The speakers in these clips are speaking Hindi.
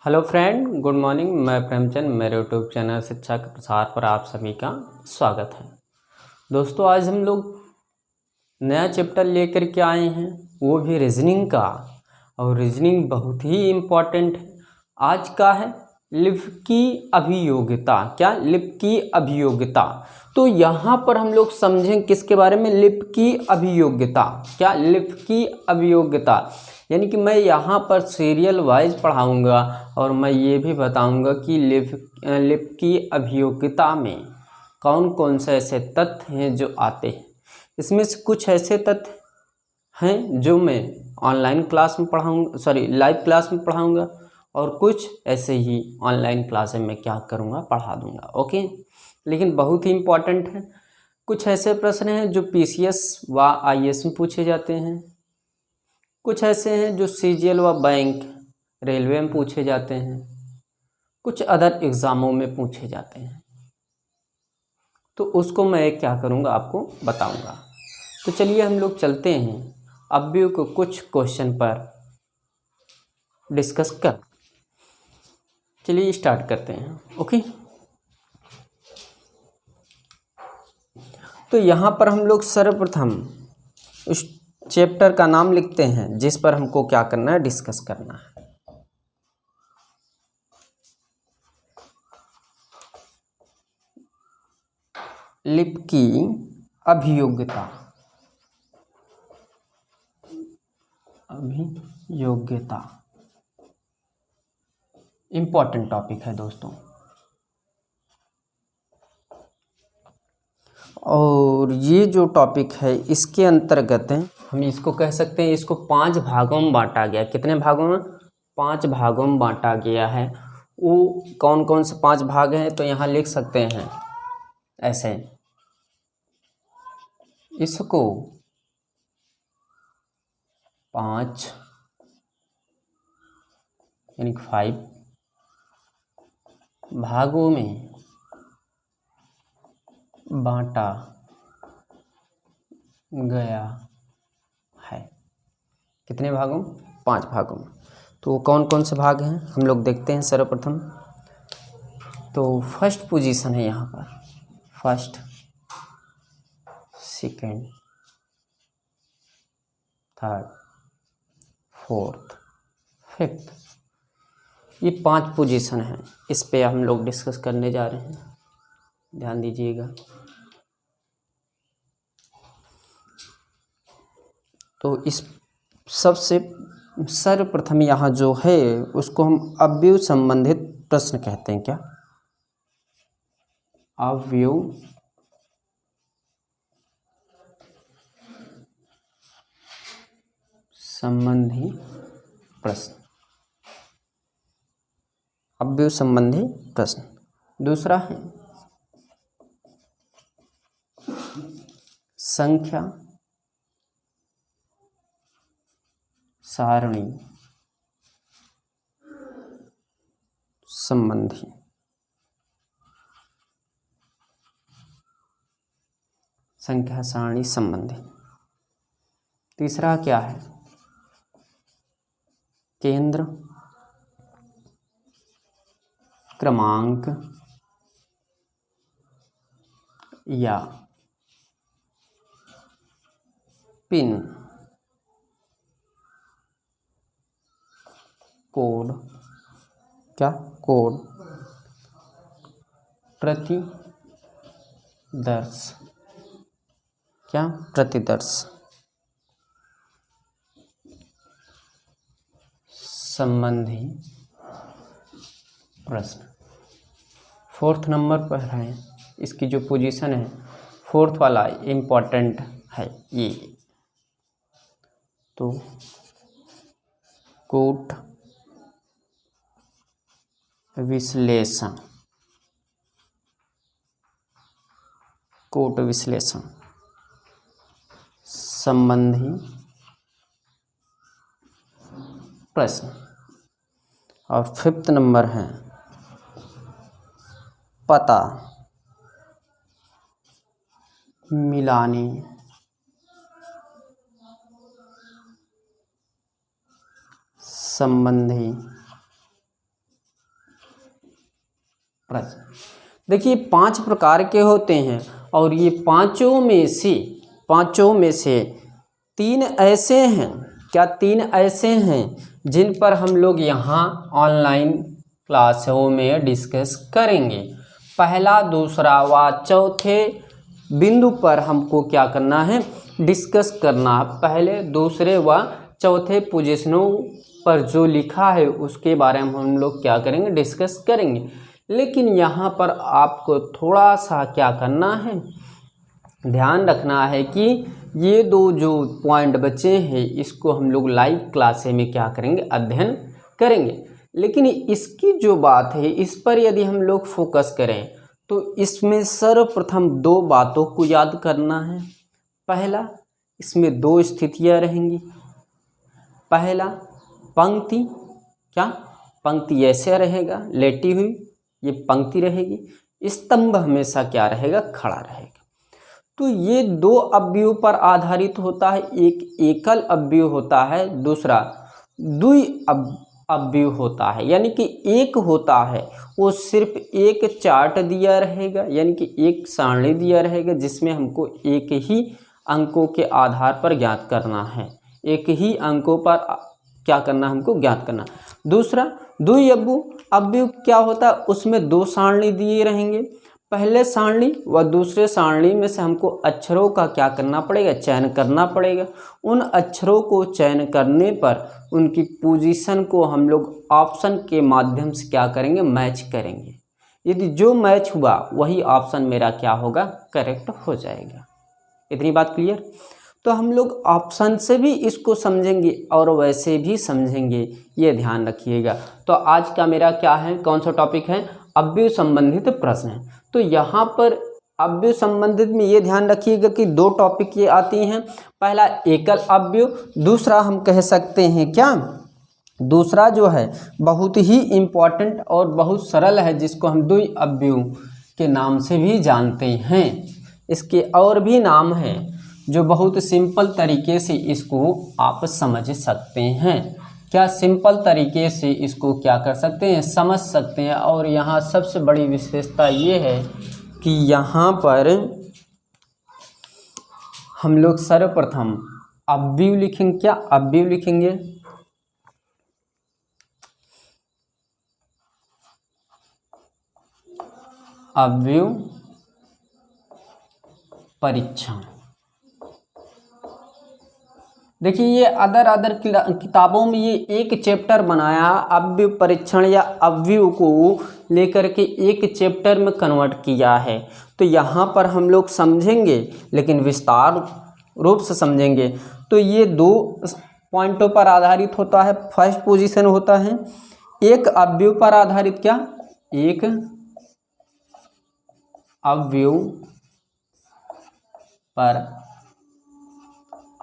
Hello friend, good morning. मैं प्रेमचंद, मेरे यूट्यूब चैनल शिक्षा के प्रसार पर आप सभी का स्वागत है। दोस्तों, आज हम लोग नया चैप्टर लेकर के आए हैं, वो भी रीजनिंग का। और रीजनिंग बहुत ही इम्पोर्टेंट है। आज का है लिप की अभियोगिता। क्या? लिप की अभियोगिता। तो यहाँ पर हम लोग समझें किसके बारे में? लिप की अभियोगिता। क्या? लिप की अभियोगिता। यानी कि मैं यहाँ पर सीरियल वाइज पढ़ाऊँगा और मैं ये भी बताऊँगा कि लिप की अभियोगिता में कौन कौन से ऐसे तथ्य हैं जो आते हैं। इसमें से कुछ ऐसे तथ्य हैं जो मैं ऑनलाइन क्लास में पढ़ाऊँगा, लाइव क्लास में पढ़ाऊँगा, और कुछ ऐसे ही ऑनलाइन क्लास में मैं क्या करूँगा, पढ़ा दूँगा। ओके, लेकिन बहुत ही इम्पोर्टेंट है। कुछ ऐसे प्रश्न हैं जो पीसीएस व आईएएस में पूछे जाते हैं। कुछ ऐसे हैं जो सीजीएल व बैंक, रेलवे में पूछे जाते हैं। कुछ अदर एग्ज़ामों में पूछे जाते हैं। तो उसको मैं क्या करूँगा, आपको बताऊँगा। तो चलिए हम लोग चलते हैं अभी को कुछ क्वेश्चन पर डिस्कस कर। चलिए स्टार्ट करते हैं। ओके, तो यहाँ पर हम लोग सर्वप्रथम उस चैप्टर का नाम लिखते हैं जिस पर हमको क्या करना है, डिस्कस करना है। लिप की अभियोग्यता। अभियोग्यता इम्पोर्टेंट टॉपिक है दोस्तों। और ये जो टॉपिक है इसके अंतर्गत हम इसको कह सकते हैं, इसको 5 भागों में बांटा गया। कितने भागों में? 5 भागों में बांटा गया है। वो कौन कौन से 5 भाग हैं तो यहाँ लिख सकते हैं ऐसे। इसको 5 यानी 5 भागों में बांटा गया है। कितने भागों? 5 भागों में। तो वो कौन कौन से भाग हैं हम लोग देखते हैं सर्वप्रथम। तो फर्स्ट पोजीशन है यहाँ पर, first, second, third, fourth, fifth. ये 5 पोजीशन हैं। इस पे हम लोग डिस्कस करने जा रहे हैं, ध्यान दीजिएगा। तो इस सबसे सर्वप्रथम यहाँ जो है उसको हम अवयव संबंधित प्रश्न कहते हैं। क्या? अवयव संबंधी प्रश्न। अवयव संबंधी प्रश्न। दूसरा है संख्या सारणी संबंधी। संख्या सारणी संबंधी। तीसरा क्या है? केंद्र क्रमांक या पिन कोड। क्या? कोड प्रतिदर्श। क्या? प्रतिदर्श संबंधी प्रश्न। फोर्थ नंबर पर है, इसकी जो पोजीशन है फोर्थ वाला इम्पोर्टेंट है ये। तो कोट विश्लेषण, कोट विश्लेषण संबंधी प्रश्न। और फिफ्थ नंबर है पता मिलाने संबंधी प्रश्न। देखिए 5 प्रकार के होते हैं और ये पांचों में से 3 ऐसे हैं, क्या 3 ऐसे हैं जिन पर हम लोग यहाँ ऑनलाइन क्लासों में डिस्कस करेंगे। पहला, दूसरा व चौथे बिंदु पर हमको क्या करना है, डिस्कस करना। पहले, दूसरे व चौथे पोजीशनों पर जो लिखा है उसके बारे में हम लोग क्या करेंगे, डिस्कस करेंगे। लेकिन यहाँ पर आपको थोड़ा सा क्या करना है, ध्यान रखना है कि ये 2 जो पॉइंट बचे हैं इसको हम लोग लाइव क्लासे में क्या करेंगे, अध्ययन करेंगे। लेकिन इसकी जो बात है इस पर यदि हम लोग फोकस करें तो इसमें सर्वप्रथम 2 बातों को याद करना है। पहला, इसमें 2 स्थितियाँ रहेंगी। पहला, पंक्ति, क्या पंक्ति ऐसे रहेगा लेटी हुई, ये पंक्ति रहेगी। स्तंभ हमेशा क्या रहेगा, खड़ा रहेगा। तो ये 2 अवयव पर आधारित होता है, एक एकल अवयव होता है, दूसरा द्वि अवयव होता है। यानी कि एक होता है वो सिर्फ एक चार्ट दिया रहेगा, यानी कि एक सारणी दिया रहेगा जिसमें हमको एक ही अंकों के आधार पर ज्ञात करना है, एक ही अंकों पर क्या करना, हमको ज्ञात करना। दूसरा द्वि अवयव क्या होता है, उसमें 2 सारणी दिए रहेंगे। पहले सारणी व दूसरे सारणी में से हमको अक्षरों का क्या करना पड़ेगा, चयन करना पड़ेगा। उन अक्षरों को चयन करने पर उनकी पोजीशन को हम लोग ऑप्शन के माध्यम से क्या करेंगे, मैच करेंगे। यदि जो मैच हुआ वही ऑप्शन मेरा क्या होगा, करेक्ट हो जाएगा। इतनी बात क्लियर। तो हम लोग ऑप्शन से भी इसको समझेंगे और वैसे भी समझेंगे, ये ध्यान रखिएगा। तो आज का मेरा क्या है, कौन सा टॉपिक है, अवयव संबंधित प्रश्न है। तो यहाँ पर अवयव संबंधित में ये ध्यान रखिएगा कि 2 टॉपिक ये आती हैं। पहला एकल अवयव, दूसरा हम कह सकते हैं क्या, दूसरा जो है बहुत ही इम्पॉर्टेंट और बहुत सरल है जिसको हम द्वि अवयव के नाम से भी जानते हैं। इसके और भी नाम हैं जो बहुत सिंपल तरीके से इसको आप समझ सकते हैं। क्या सिंपल तरीके से इसको क्या कर सकते हैं, समझ सकते हैं। और यहाँ सबसे बड़ी विशेषता ये है कि यहाँ पर हम लोग सर्वप्रथम अवयव लिखेंगे, क्या अवयव लिखेंगे, अवयव परीक्षण। देखिए ये अदर किताबों में ये एक चैप्टर बनाया, अवयव परीक्षण या अवयव को लेकर के एक चैप्टर में कन्वर्ट किया है। तो यहाँ पर हम लोग समझेंगे लेकिन विस्तार रूप से समझेंगे। तो ये 2 पॉइंटों पर आधारित होता है। फर्स्ट पोजीशन होता है एक अवयव पर आधारित, क्या एक अवयव पर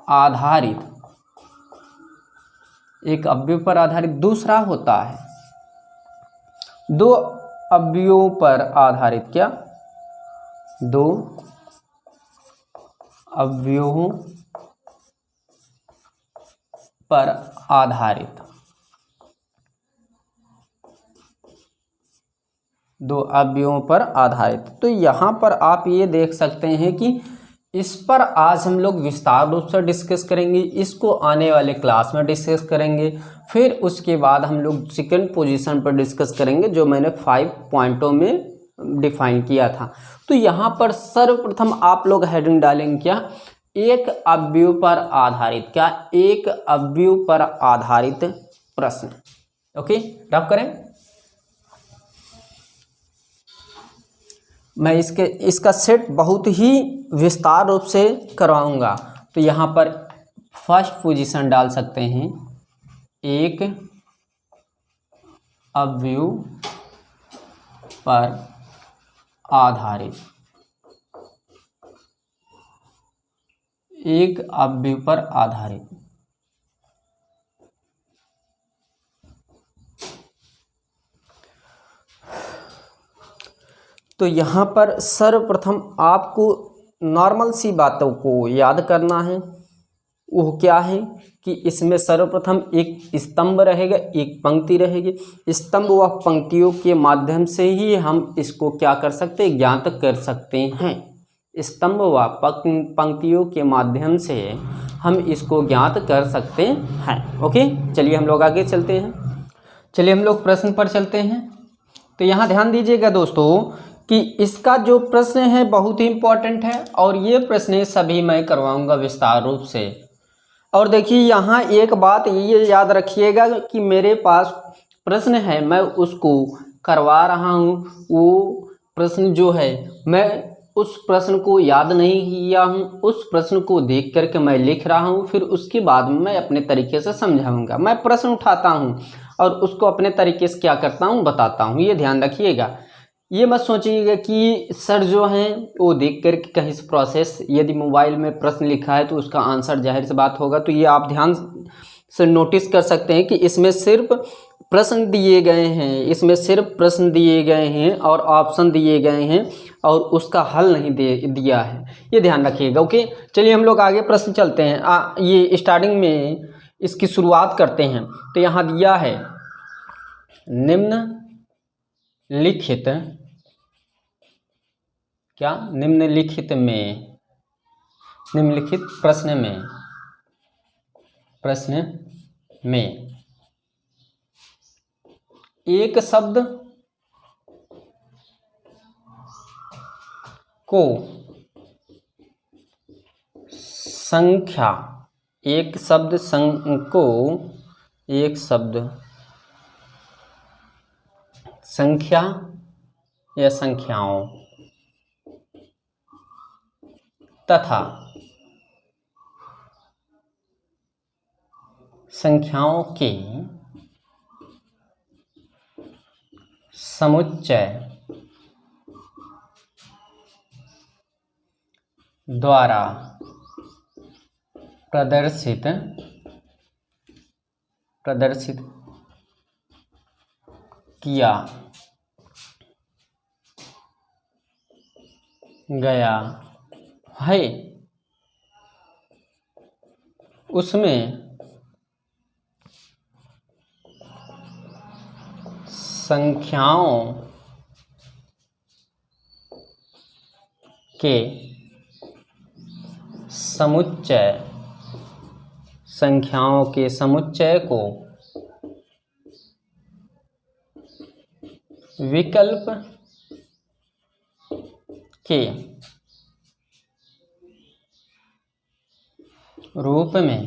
आधारित, एक अवयव पर आधारित। दूसरा होता है 2 अवयवों पर आधारित, क्या 2 अवयवों पर आधारित, 2 अवयवों पर आधारित। तो यहाँ पर आप ये देख सकते हैं कि इस पर आज हम लोग विस्तार रूप से डिस्कस करेंगे, इसको आने वाले क्लास में डिस्कस करेंगे। फिर उसके बाद हम लोग सेकंड पोजीशन पर डिस्कस करेंगे जो मैंने 5 पॉइंटों में डिफाइन किया था। तो यहाँ पर सर्वप्रथम आप लोग हेडिंग डालेंगे, क्या एक अवयव पर आधारित, क्या एक अवयव पर आधारित प्रश्न। ओके, रब करें। मैं इसका सेट बहुत ही विस्तार रूप से करवाऊंगा। तो यहाँ पर फर्स्ट पोजीशन डाल सकते हैं एक अवयव पर आधारित, एक अवयव पर आधारित। तो यहाँ पर सर्वप्रथम आपको नॉर्मल सी बातों को याद करना है। वो क्या है कि इसमें सर्वप्रथम एक स्तंभ रहेगा, एक पंक्ति रहेगी। स्तंभ व पंक्तियों के माध्यम से ही हम इसको क्या कर सकते हैं, ज्ञात कर सकते हैं। स्तंभ व पंक्तियों के माध्यम से हम इसको ज्ञात कर सकते हैं। ओके, चलिए हम लोग आगे चलते हैं। चलिए हम लोग प्रश्न पर चलते हैं। तो यहाँ ध्यान दीजिएगा दोस्तों कि इसका जो प्रश्न है बहुत ही इम्पोर्टेंट है और ये प्रश्न सभी मैं करवाऊंगा विस्तार रूप से। और देखिए यहाँ एक बात ये याद रखिएगा कि मेरे पास प्रश्न है, मैं उसको करवा रहा हूँ। वो प्रश्न जो है मैं उस प्रश्न को याद नहीं किया हूँ, उस प्रश्न को देख करके मैं लिख रहा हूँ, फिर उसके बाद मैं अपने तरीके से समझाऊंगा। मैं प्रश्न उठाता हूँ और उसको अपने तरीके से क्या करता हूँ, बताता हूँ। ये ध्यान रखिएगा। ये मत सोचिएगा कि सर जो हैं वो देख करके कहीं से प्रोसेस, यदि मोबाइल में प्रश्न लिखा है तो उसका आंसर जाहिर सी बात होगा। तो ये आप ध्यान से नोटिस कर सकते हैं कि इसमें सिर्फ प्रश्न दिए गए हैं, इसमें सिर्फ प्रश्न दिए गए हैं और ऑप्शन दिए गए हैं और उसका हल नहीं दिया है। ये ध्यान रखिएगा। ओके, चलिए हम लोग आगे प्रश्न चलते हैं। ये स्टार्टिंग में इसकी शुरुआत करते हैं। तो यहाँ दिया है निम्नलिखित क्या, निम्नलिखित प्रश्न में एक शब्द को संख्या, एक शब्द संख्या या संख्याओं तथा संख्याओं के समुच्चय द्वारा प्रदर्शित किया गया है, उसमें संख्याओं के समुच्चय को विकल्प के रूप में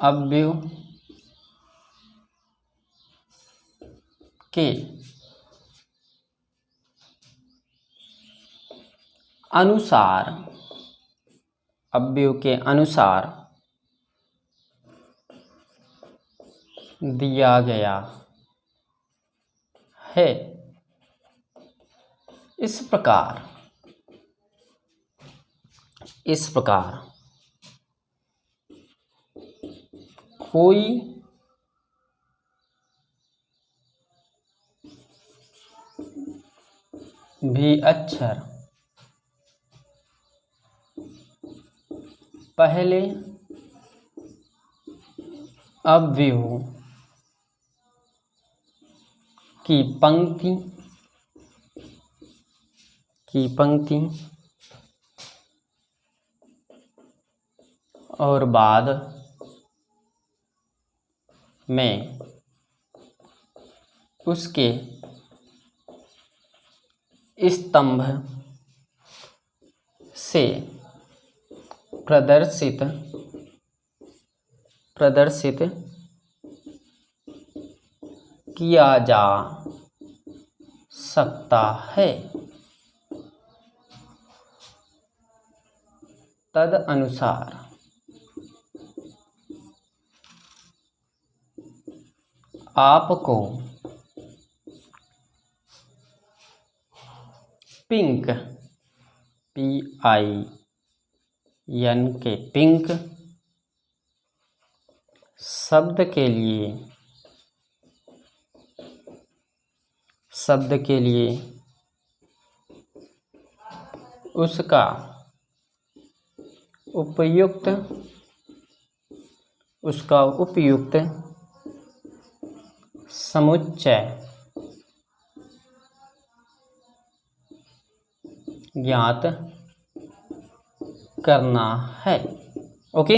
अवयव के अनुसार दिया गया है। इस प्रकार कोई भी अक्षर पहले अवयव की पंक्ति और बाद में उसके स्तंभ से प्रदर्शित किया जा सकता है। तदनुसार आपको पिंक पिंक शब्द के लिए उसका उपयुक्त, उसका उपयुक्त समुच्चय ज्ञात करना है। ओके,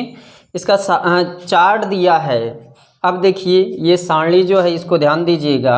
इसका चार्ट दिया है। अब देखिए ये सारणी जो है इसको ध्यान दीजिएगा।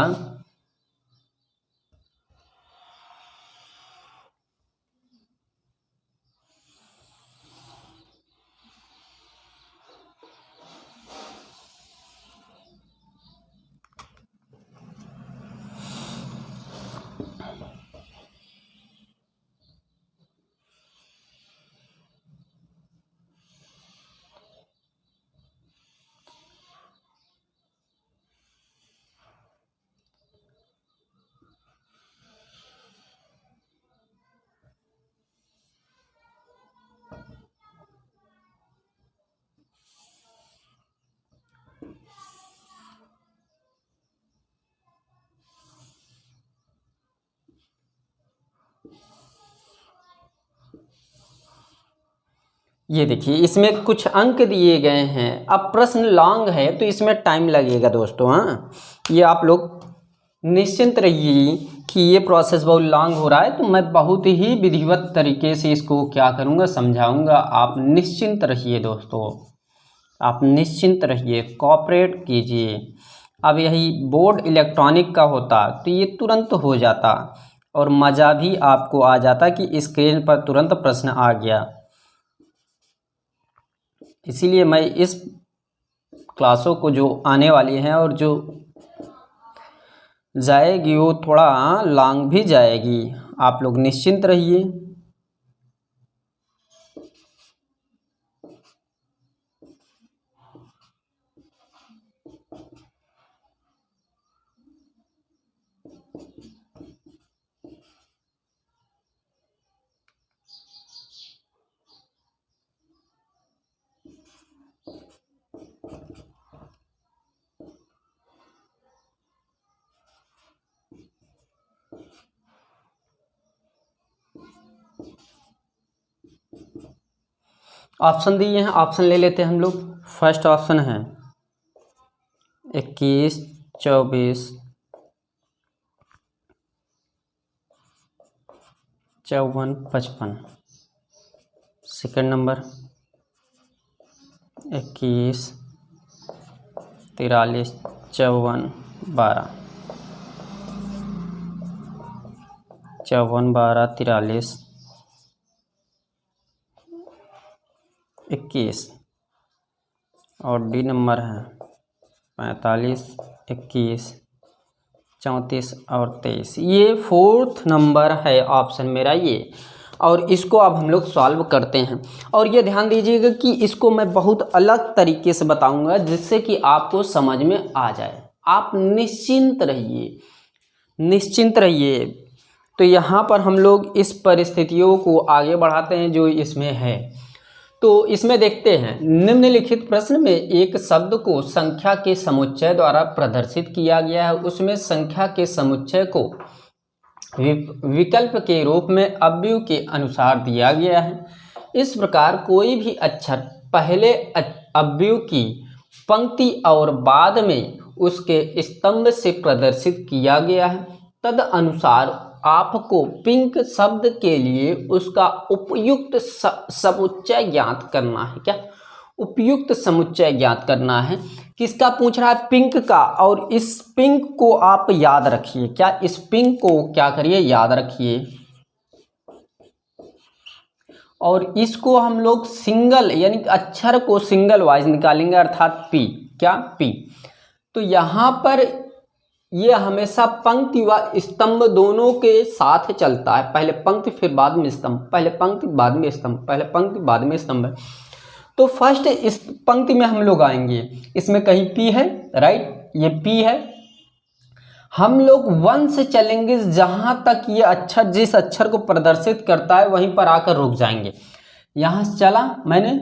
ये देखिए इसमें कुछ अंक दिए गए हैं। अब प्रश्न लॉन्ग है तो इसमें टाइम लगेगा दोस्तों। हाँ, ये आप लोग निश्चिंत रहिए कि ये प्रोसेस बहुत लॉन्ग हो रहा है, तो मैं बहुत ही विधिवत तरीके से इसको क्या करूँगा, समझाऊँगा। आप निश्चिंत रहिए दोस्तों, आप निश्चिंत रहिए, कोऑपरेट कीजिए। अब यही बोर्ड इलेक्ट्रॉनिक का होता तो ये तुरंत हो जाता और मज़ा भी आपको आ जाता कि स्क्रीन पर तुरंत प्रश्न आ गया। इसीलिए मैं इस क्लासों को जो आने वाली हैं और जो जाएगी वो थोड़ा लॉन्ग भी जाएगी, आप लोग निश्चिंत रहिए। ऑप्शन दिए हैं, ऑप्शन ले लेते हैं हम लोग। फर्स्ट ऑप्शन है 21, 24, 54, 55। Second number 21, 43, 54, 12, 54, 12, 43, 21। और डी नंबर है 45, 21, 34 और 23। ये फोर्थ नंबर है ऑप्शन मेरा ये। और इसको अब हम लोग सॉल्व करते हैं। और ये ध्यान दीजिएगा कि इसको मैं बहुत अलग तरीके से बताऊंगा जिससे कि आपको समझ में आ जाए। आप निश्चिंत रहिए, निश्चिंत रहिए। तो यहाँ पर हम लोग इस परिस्थितियों को आगे बढ़ाते हैं जो इसमें है। तो इसमें देखते हैं, निम्नलिखित प्रश्न में एक शब्द को संख्या के समुच्चय द्वारा प्रदर्शित किया गया है। उसमें संख्या के समुच्चय को विकल्प के रूप में अवयव के अनुसार दिया गया है। इस प्रकार कोई भी अक्षर पहले अवयव की पंक्ति और बाद में उसके स्तंभ से प्रदर्शित किया गया है। तद अनुसार आपको पिंक शब्द के लिए उसका उपयुक्त समुच्चय ज्ञात करना है। क्या उपयुक्त समुच्चय ज्ञात करना है? किसका पूछ रहा है? पिंक का। और इस पिंक को आप याद रखिए। क्या इस पिंक को क्या करिए? याद रखिए। और इसको हम लोग सिंगल यानी अक्षर को सिंगल वाइज निकालेंगे, अर्थात पी। क्या? पी। तो यहाँ पर ये हमेशा पंक्ति व स्तंभ दोनों के साथ चलता है। पहले पंक्ति फिर बाद में स्तंभ, पहले पंक्ति बाद में स्तंभ, पहले पंक्ति बाद में स्तंभ। तो फर्स्ट इस पंक्ति में हम लोग आएंगे। इसमें कहीं पी है, राइट, ये पी है। हम लोग 1 से चलेंगे, जहां तक ये अक्षर जिस अक्षर को प्रदर्शित करता है वहीं पर आकर रुक जाएंगे। यहां से चला मैंने,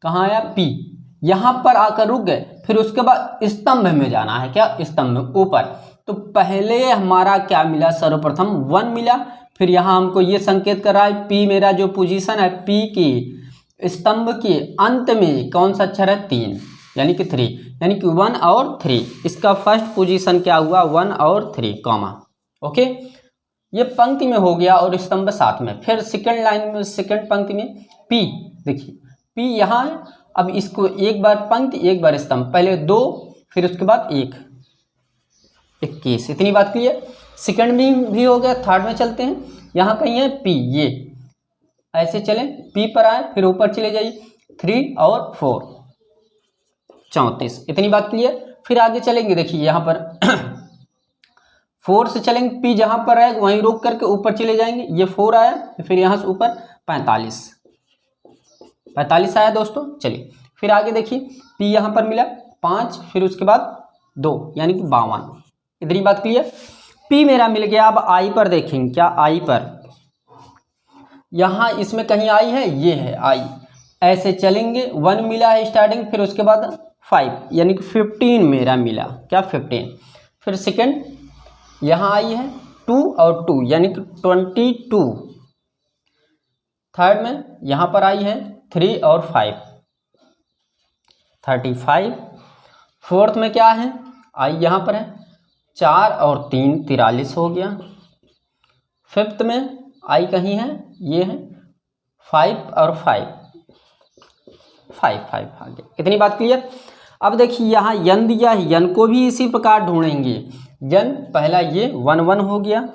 कहाँ आया? पी। यहां पर आकर रुक गए। फिर उसके बाद स्तंभ में जाना है। क्या? स्तंभ ऊपर। तो पहले हमारा क्या मिला? सर्वप्रथम 1 मिला। फिर यहाँ हमको ये संकेत कर रहा है पी, मेरा जो पोजीशन है पी की स्तंभ के अंत में कौन सा अक्षर है? 3 यानी कि 3, यानी कि 1 और 3। इसका फर्स्ट पोजीशन क्या हुआ? 1 और 3 कॉमा। ओके, ये पंक्ति में हो गया और स्तंभ साथ में। फिर सेकंड लाइन में, सेकंड पंक्ति में P, देखिए P यहाँ है। अब इसको एक बार पंक्ति एक बार स्तंभ, पहले 2 फिर उसके बाद 1, 21। इतनी बात क्लियर। सेकंड में भी हो गया, थर्ड में चलते हैं। यहाँ कहीं है P, ये ऐसे चले, P पर आए फिर ऊपर चले जाइए, 3 और 4, 34। इतनी बात क्लियर। फिर आगे चलेंगे, देखिए यहाँ पर 4 से चलेंगे, P जहाँ पर है वहीं रोक करके ऊपर चले जाएंगे। ये 4 आया, फिर यहाँ से ऊपर 45 आया दोस्तों। चलिए फिर आगे देखिए, P यहाँ पर मिला 5, फिर उसके बाद 2 यानी कि 52। इतनी बात क्लियर। P मेरा मिल गया। अब I पर देखेंगे, क्या I पर, यहाँ इसमें कहीं I है, ये है I। ऐसे चलेंगे, 1 मिला है स्टार्टिंग, फिर उसके बाद 5 यानी कि 15 मेरा मिला, क्या 15। फिर सेकंड यहाँ I है 2 और 2 यानी कि 22। थर्ड में यहाँ पर I है 3 और 5, 35। फोर्थ में क्या है? I यहाँ पर है 4 और 3, 43 हो गया। फिफ्थ में I कहीं है, ये है 5 और 5, 5 आ गया। इतनी बात क्लियर। अब देखिए यहाँ यन दिया है, यन को भी इसी प्रकार ढूंढेंगे। यन पहला ये 1 1 हो गया।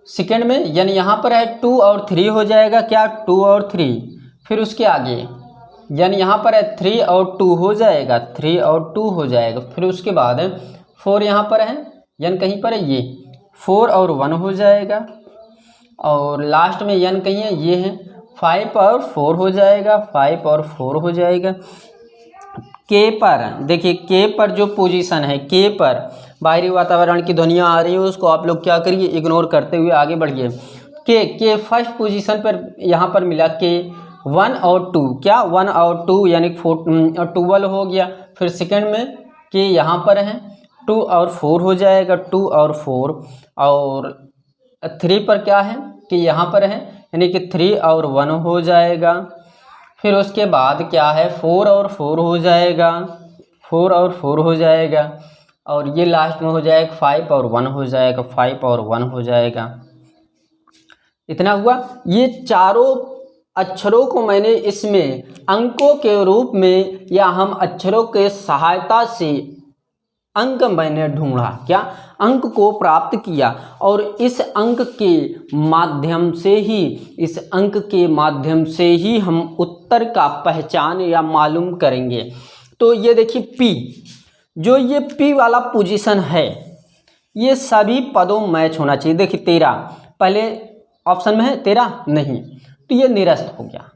सेकंड में यन यहाँ पर है 2 और 3 हो जाएगा, क्या 2 और 3। फिर उसके आगे यन यहाँ पर है 3 और 2 हो जाएगा, 3 और 2 हो जाएगा। फिर उसके बाद 4 यहाँ पर है, यन कहीं पर है, ये 4 और 1 हो जाएगा। और लास्ट में यन कहीं है, ये है 5 और 4 हो जाएगा, 5 और 4 हो जाएगा। के पर देखिए, के पर जो पोजीशन है, के पर बाहरी वातावरण की ध्वनियाँ आ रही है, उसको आप लोग क्या करिए, इग्नोर करते हुए आगे बढ़िए। के फर्स्ट पोजीशन पर यहाँ पर मिला के 1 और 2, क्या 1 और 2 यानी 12 हो गया। फिर सेकंड में के यहाँ पर है 2 और 4 हो जाएगा, 2 और 4। और 3 पर क्या है कि यहाँ पर है, यानी कि 3 और 1 हो जाएगा। फिर उसके बाद क्या है, 4 और 4 हो जाएगा, 4 और 4 हो जाएगा। और ये लास्ट में हो जाएगा 5 और 1 हो जाएगा, 5 और 1 हो जाएगा। इतना हुआ। ये चारों अक्षरों को मैंने इसमें अंकों के रूप में या हम अक्षरों के सहायता से अंक मैंने ढूंढा, क्या अंक को प्राप्त किया। और इस अंक के माध्यम से ही हम उत्तर का पहचान या मालूम करेंगे। तो ये देखिए P, जो ये P वाला पोजीशन है, ये सभी पदों मैच होना चाहिए। देखिए 13 पहले ऑप्शन में है, 13 नहीं, तो ये निरस्त हो गया,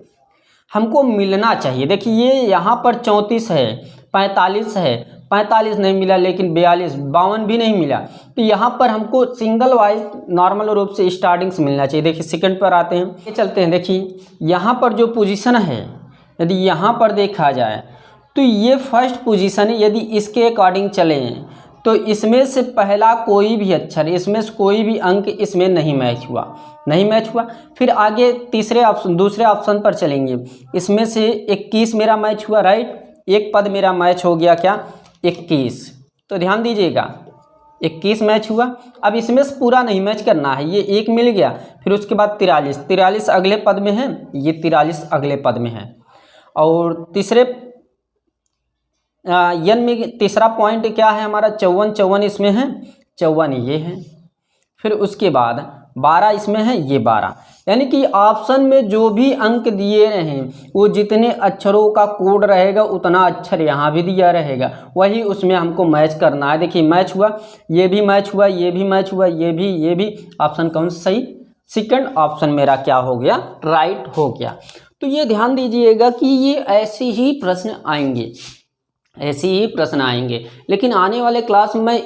हमको मिलना चाहिए। देखिए ये यहाँ पर 34 है, 45 है, 45 नहीं मिला, लेकिन 42, 52 भी नहीं मिला। तो यहाँ पर हमको सिंगल वाइज नॉर्मल रूप से स्टार्टिंग से मिलना चाहिए। देखिए सेकंड पर आते हैं, ये चलते हैं। देखिए यहाँ पर जो पोजीशन है, यदि यहाँ पर देखा जाए तो ये फर्स्ट पोजीशन है। यदि इसके अकॉर्डिंग चलें तो इसमें से पहला कोई भी अक्षर, इसमें से कोई भी अंक इसमें नहीं मैच हुआ। फिर आगे दूसरे ऑप्शन पर चलेंगे, इसमें से 21 मेरा मैच हुआ, राइट। एक पद मेरा मैच हो गया, क्या 21। तो ध्यान दीजिएगा 21 मैच हुआ। अब इसमें से पूरा नहीं मैच करना है, ये एक मिल गया। फिर उसके बाद 43 अगले पद में है, ये 43 अगले पद में है। और तीसरे यन में तीसरा पॉइंट क्या है हमारा, 54 इसमें है, 54 ये है। फिर उसके बाद 12 इसमें है, ये 12। यानी कि ऑप्शन में जो भी अंक दिए रहें, वो जितने अक्षरों का कोड रहेगा उतना अक्षर यहाँ भी दिया रहेगा, वही उसमें हमको मैच करना है। देखिए मैच हुआ, ये भी मैच हुआ, ये भी मैच हुआ, ये भी। ऑप्शन कौन सा सही? सेकंड ऑप्शन मेरा क्या हो गया, राइट हो गया। तो ये ध्यान दीजिएगा कि ये ऐसे ही प्रश्न आएंगे, लेकिन आने वाले क्लास में मैं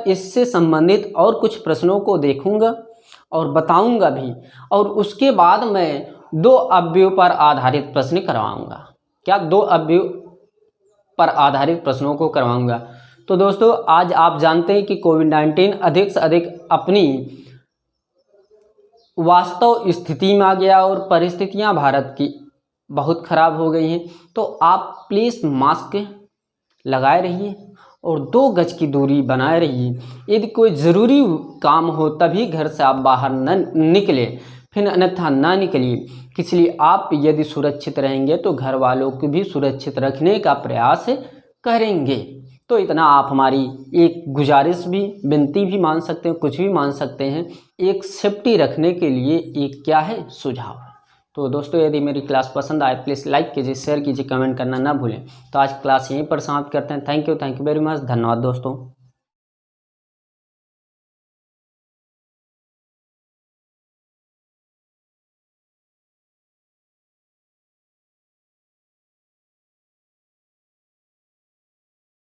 इससे संबंधित और कुछ प्रश्नों को देखूंगा और बताऊंगा भी। और उसके बाद मैं 2 अवयव पर आधारित प्रश्न करवाऊंगा, क्या 2 अवयव पर आधारित प्रश्नों को करवाऊंगा। तो दोस्तों आज आप जानते हैं कि कोविड-19 अधिक से अधिक अपनी वास्तव स्थिति में आ गया और परिस्थितियां भारत की बहुत ख़राब हो गई हैं, तो आप प्लीज़ मास्क लगाए रहिए और 2 गज की दूरी बनाए रहिए। यदि कोई ज़रूरी काम हो तभी घर से आप बाहर न निकलें, फिर अन्यथा ना निकलिए। इसलिए आप यदि सुरक्षित रहेंगे तो घर वालों को भी सुरक्षित रखने का प्रयास करेंगे। तो इतना आप हमारी एक गुजारिश भी, विनती भी मान सकते हैं, कुछ भी मान सकते हैं, एक सेफ्टी रखने के लिए एक क्या है, सुझाव है। तो दोस्तों यदि मेरी क्लास पसंद आए प्लीज़ लाइक कीजिए, शेयर कीजिए, कमेंट करना ना भूलें। तो आज क्लास यहीं पर समाप्त करते हैं। Thank you very much. धन्यवाद दोस्तों।